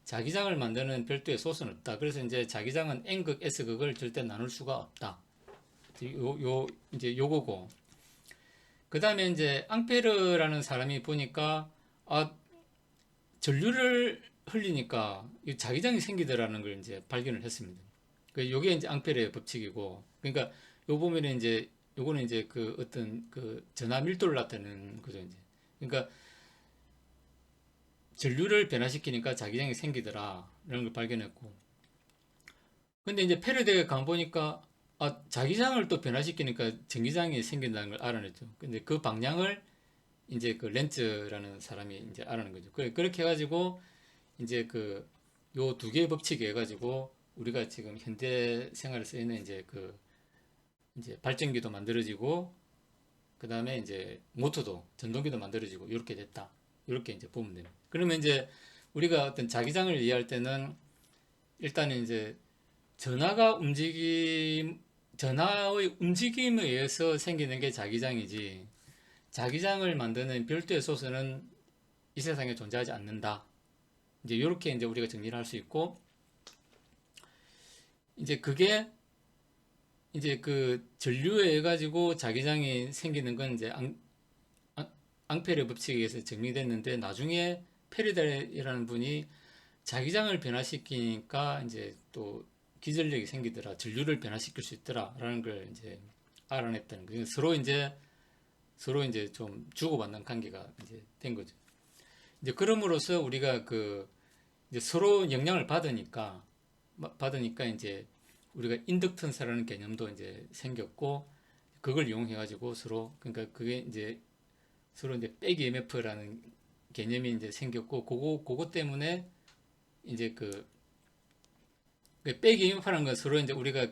자기장을 만드는 별도의 소스는 없다. 그래서 이제 자기장은 N극, S극을 절대 나눌 수가 없다. 이제 요거고. 그 다음에 이제 앙페르라는 사람이 보니까 아, 전류를 흘리니까 이 자기장이 생기더라는 걸 이제 발견을 했습니다. 요게 이제 앙페르의 법칙이고, 그러니까 요 보면은 이제 요거는 이제 그 어떤 그 전하 밀도를 나타내는 거죠, 이제. 그러니까 전류를 변화시키니까 자기장이 생기더라라는 걸 발견했고, 근데 이제 패러디가 가 보니까 아, 자기장을 또 변화시키니까 전기장이 생긴다는 걸 알아냈죠. 근데 그 방향을 이제 그 렌츠라는 사람이 이제 알아낸 거죠. 그렇게 해가지고 이제 그 요 두 개의 법칙이 해가지고 우리가 지금 현대 생활에 쓰이는 이제 그 이제 발전기도 만들어지고 그 다음에 이제 모터도 전동기도 만들어지고 이렇게 됐다. 이렇게 이제 보면 됩니다. 그러면 이제 우리가 어떤 자기장을 이해할 때는 일단은 이제 전하가 움직임 전하의 움직임에 의해서 생기는 게 자기장이지 자기장을 만드는 별도의 소스는 이 세상에 존재하지 않는다. 이제 이렇게 이제 우리가 정리를 할 수 있고 이제 그게 이제 그 전류에 의해 가지고 자기장이 생기는 건 이제 앙페르 법칙에 의해서 정리됐는데 나중에 페르델이라는 분이 자기장을 변화시키니까 이제 또 기전력이 생기더라, 전류를 변화시킬 수 있더라라는 걸 이제 알아냈다는 거예요. 서로 이제 좀 주고받는 관계가 이제 된 거죠. 이제 그럼으로써 우리가 그 이제 서로 영향을 받으니까 이제 우리가 인덕턴스라는 개념도 이제 생겼고 그걸 이용해 가지고 서로 그러니까 그게 이제 서로 이제 백 EMF라는 개념이 이제 생겼고 그거 때문에 이제 백 EMF라는 건 서로 이제 우리가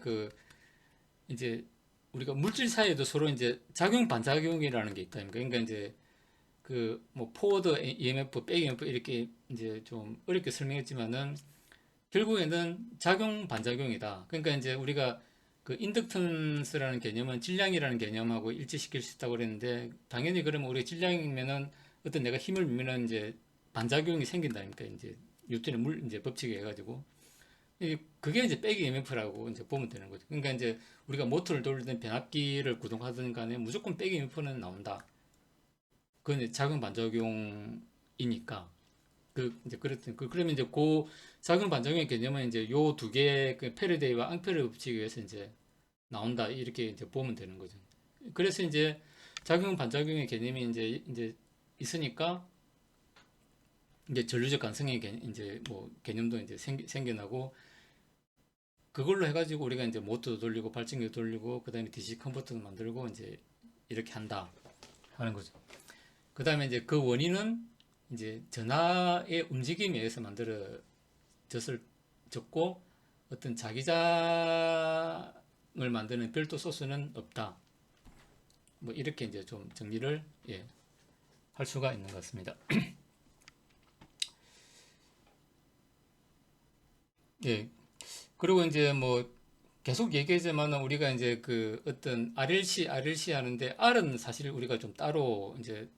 이제 우리가 물질 사이에도 서로 이제 작용 반작용이라는 게 있다. 그러니까 이제 그 뭐 포워드 EMF, 백 EMF 이렇게 이제 좀 어렵게 설명했지만은 결국에는 작용 반작용이다. 그러니까 이제 우리가 그 인덕턴스라는 개념은 질량이라는 개념하고 일치시킬 수 있다고 그랬는데 당연히 그러면 우리 질량이면은 어떤 내가 힘을 주면은 이제 반작용이 생긴다니까 이제 뉴턴의 물 이제 법칙에 해가지고 그게 이제 백 EMF라고 이제 보면 되는 거죠. 그러니까 이제 우리가 모터를 돌리든 변압기를 구동하든 간에 무조건 백 EMF는 나온다. 그건 이제 작용 반작용이니까. 이제 그랬더니, 그러면 이제 작용 반작용의 개념은 이제 요 두 개의 그 페르데이와 앙페르 법칙에 의해서 이제 나온다. 이렇게 이제 보면 되는 거죠. 그래서 이제 작용 반작용의 개념이 이제 있으니까 이제 전류적 관성의 이제 뭐 개념도 이제 생겨나고 그걸로 해가지고 우리가 이제 모터도 돌리고 발전기도 돌리고 그 다음에 DC 컨버터도 만들고 이제 이렇게 한다 하는 거죠. 그 다음에 이제 그 원인은 이제 전하의 움직임에 의해서 만들어졌고 어떤 자기장을 만드는 별도 소스는 없다. 뭐 이렇게 이제 좀 정리를 할 수가 있는 것 같습니다. 예. 그리고 이제 뭐 계속 얘기하지만 우리가 이제 그 어떤 RLC 하는데 R은 사실 우리가 좀 따로 이제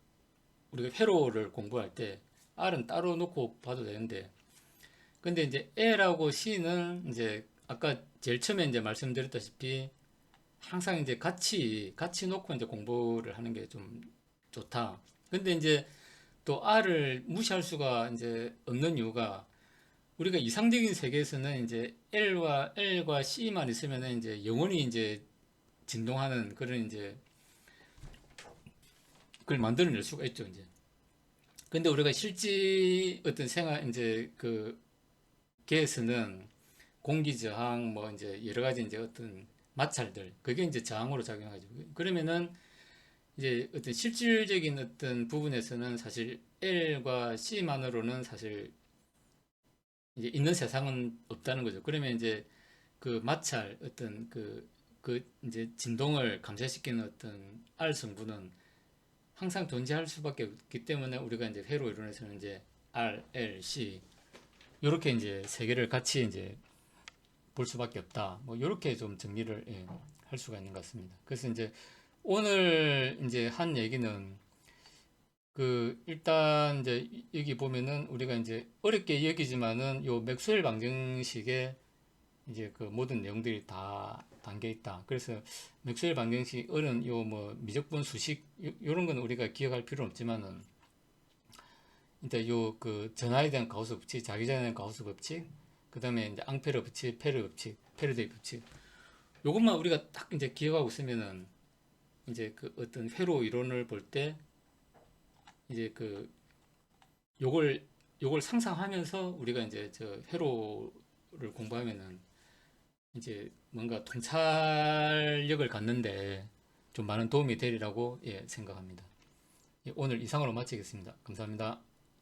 우리가 회로를 공부할 때 R은 따로 놓고 봐도 되는데 근데 이제 L하고 C는 이제 아까 제일 처음에 이제 말씀드렸다시피 항상 이제 같이 놓고 이제 공부를 하는 게 좀 좋다. 근데 이제 또 R을 무시할 수가 이제 없는 이유가 우리가 이상적인 세계에서는 이제 L과 C만 있으면은 이제 영원히 이제 진동하는 그런 이제 그걸 만들어낼 수가 있죠, 이제. 근데 우리가 실제 어떤 생활 이제 그 계에서는 공기 저항 뭐 이제 여러 가지 이제 어떤 마찰들 그게 이제 저항으로 작용하죠. 그러면은 이제 어떤 실질적인 어떤 부분에서는 사실 L과 C만으로는 사실 이제 있는 세상은 없다는 거죠. 그러면 이제 그 마찰 어떤 그 이제 진동을 감소시키는 어떤 R 성분은 항상 존재할 수밖에 없기 때문에 우리가 이제 회로 이론에서는 이제 R, L, C 이렇게 이제 세 개를 같이 이제 볼 수밖에 없다. 뭐 이렇게 좀 정리를 할 수가 있는 것 같습니다. 그래서 이제 오늘 이제 한 얘기는 일단 이제 여기 보면은 우리가 이제 어렵게 여기지만은 요 맥스웰 방정식의 이제 그 모든 내용들이 다 담겨 있다. 그래서 맥스웰 방정식 어른 요 뭐 미적분 수식 요런 건 우리가 기억할 필요는 없지만은 일단 요 그 전하에 대한 가우스 법칙, 자기전에 대한 가우스 법칙, 그다음에 이제 앙페르 법칙, 페르 법칙, 페르데이 법칙 요것만 우리가 딱 이제 기억하고 있으면은 이제 그 어떤 회로 이론을 볼 때 이제 그 요걸 요걸 상상하면서 우리가 이제 저 회로를 공부하면은 이제 뭔가 통찰력을 갖는데 좀 많은 도움이 되리라고 예, 생각합니다. 예, 오늘 이상으로 마치겠습니다. 감사합니다.